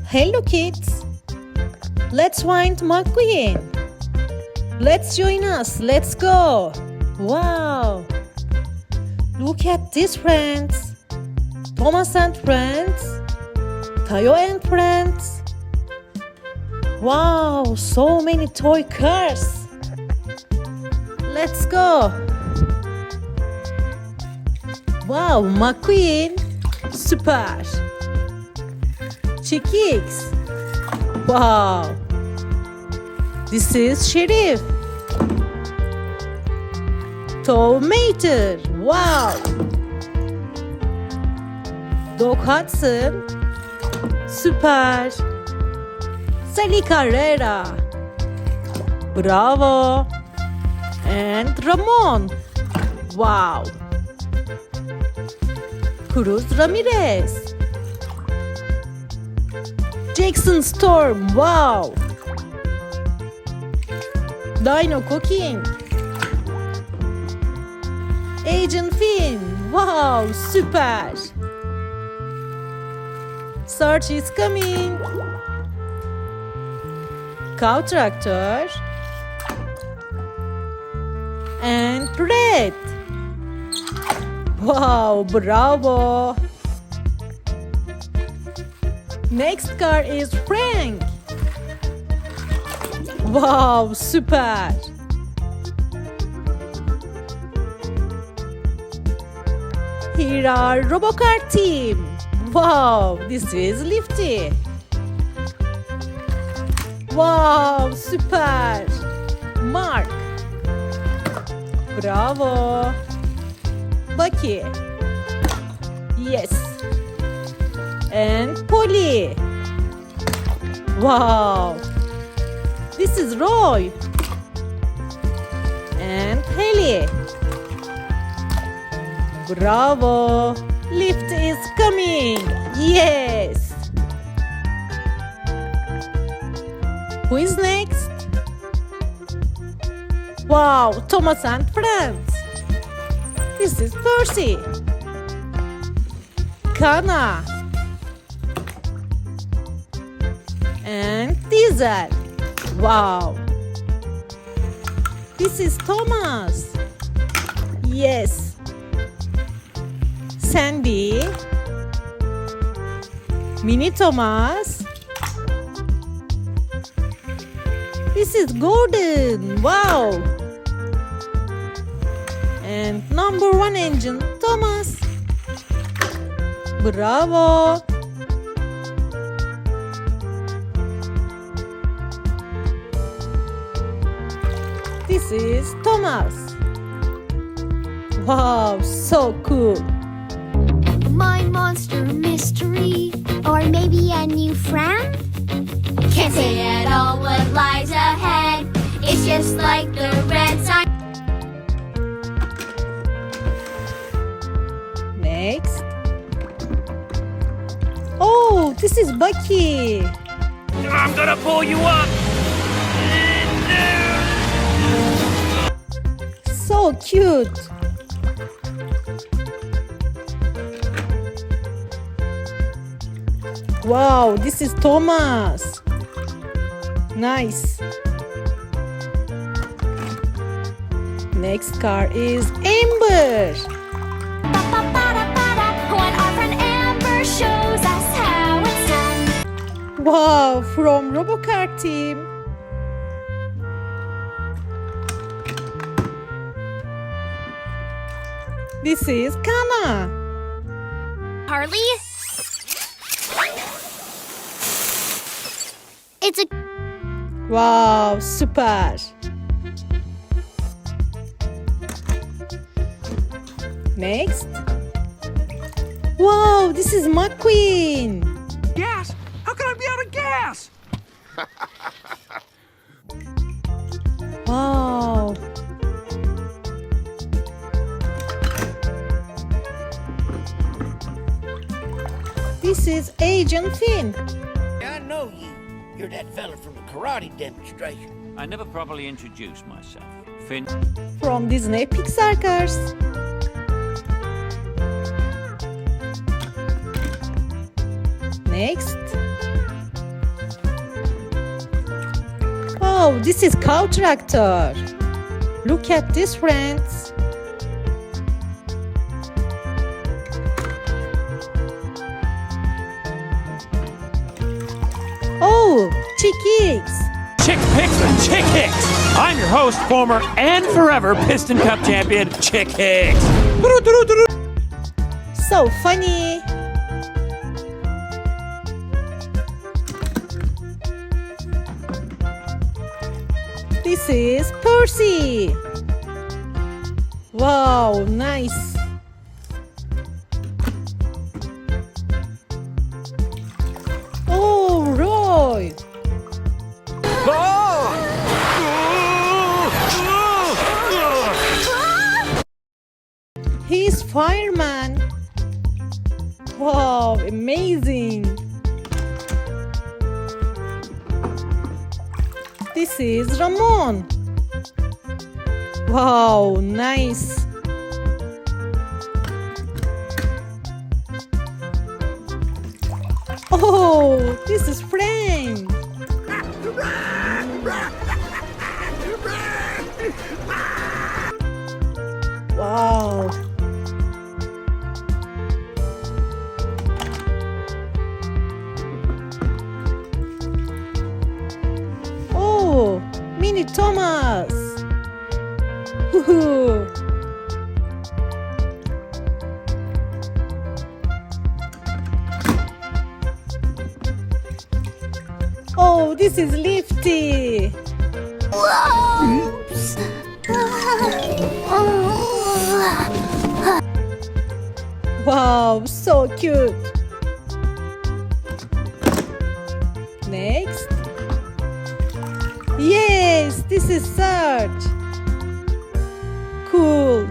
Hello kids! Let's find McQueen! Let's join us! Let's go! Wow! Look at these friends! Thomas and friends! Tayo and friends! Wow! So many toy cars! Let's go! Wow! McQueen! Süper! Chickix! Wow! This is Sheriff! Tomater! Wow! Dog Hudson! Süper! Sally Carrera! Bravo! And Ramon! Wow! Cruz Ramirez! Jackson Storm! Wow! Dino Cooking! Agent Finn! Wow! Süper! Search is coming! Cow Tractor! And Red! Wow! Bravo! Next car is Frank! Wow! Süper! Here are Robocar team! Wow! This is Lifty! Wow! Süper! Mark! Bravo! Bucky! Yes! And Poli! Wow! This is Roy! And Heli! Bravo! Lift is coming! Yes! Who is next? Wow! Thomas and friends! This is Percy! Kana! And Diesel! Wow! This is Thomas! Yes! Sandy! Mini Thomas! This is Gordon! Wow! And number one engine, Thomas! Bravo! This is Thomas. Wow, so cool. My monster mystery, or maybe a new friend? Can't say at all what lies ahead. It's just like the red sign. Next. Oh, this is Bucky. I'm gonna pull you up. So cute. Wow, this is Thomas. Nice. Next car is Amber. When our friend Amber shows us how it's done. Wow, from Robocar team. This is Kana. Harley? It's a... Wow, super. Next. Wow, this is McQueen. Gas? How can I be out of gas? Wow. This is Agent Finn. I know you. You're that fella from the karate demonstration. I never properly introduced myself. Finn. From Disney Pixar cars. Next. Wow, this is cow tractor. Look at this, friends. Oh, chick eggs. Chick picks and chick hicks. I'm your host, former and forever Piston Cup champion, Chick Hicks. So funny. This is Percy. Wow, nice. Oh, Roy. He's fireman. Wow, amazing. This is Ramon. Wow, nice. Oh, this is Frank. Wow. Oh, Mini Thomas. Woohoo. Oh, this is Lifty. Oops. Wow, so cute. Next. Yes, this is Serge. Cool.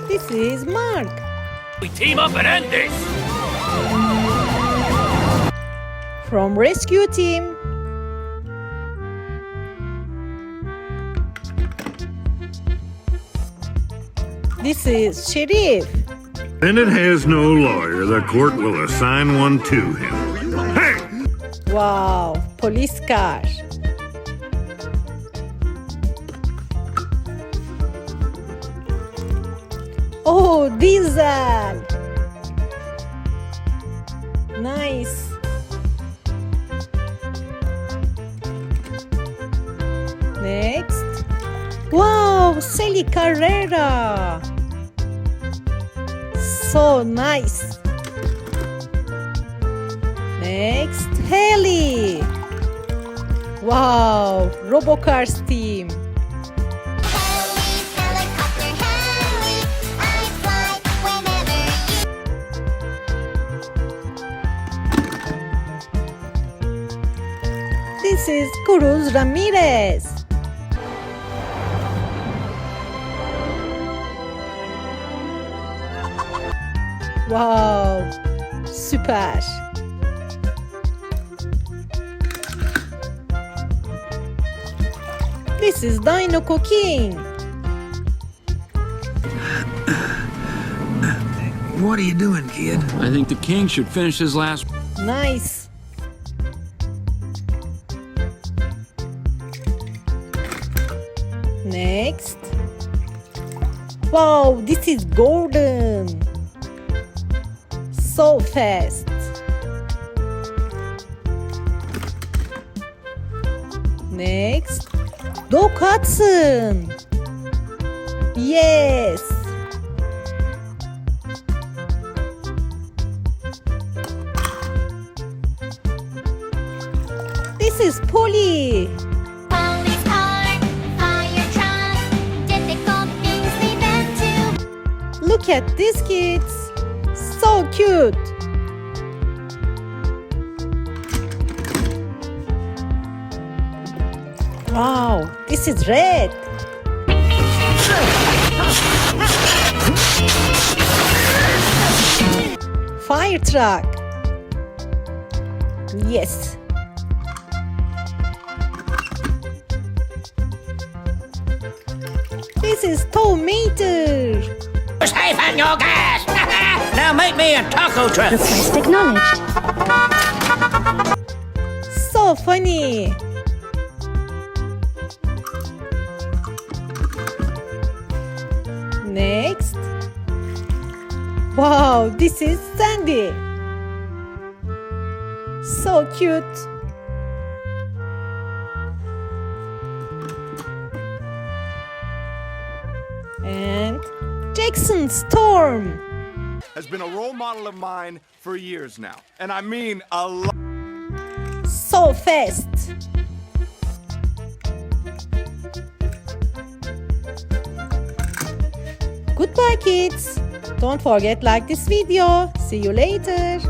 This is Mark. We team up and end this. From rescue team. This is Sheriff. Defendant has no lawyer. The court will assign one to him. Hey! Wow, police car. Oh, diesel. Nice. Next. Wow, Sally Carrera. So nice. Next, Helly. Wow, Robocar's team. This is Cruz Ramirez. Wow, super. This is Dino King. What are you doing, kid? I think the king should finish his last. Nice. Next. Wow, this is Gordon. So fast. Next. Doc Hudson. Yes. This is Poli. Police car, fire truck, difficult things we've been to. Look at these kids. So cute. Wow, this is red. Fire truck. Yes. This is tomato. Safe on your gas! Now make me a taco truck. Request acknowledged. So funny. Next. Wow, this is Sandy. So cute. And Jackson Storm. Has been a role model of mine for years now. And I mean a lot. So fast. Goodbye kids. Don't forget like this video. See you later.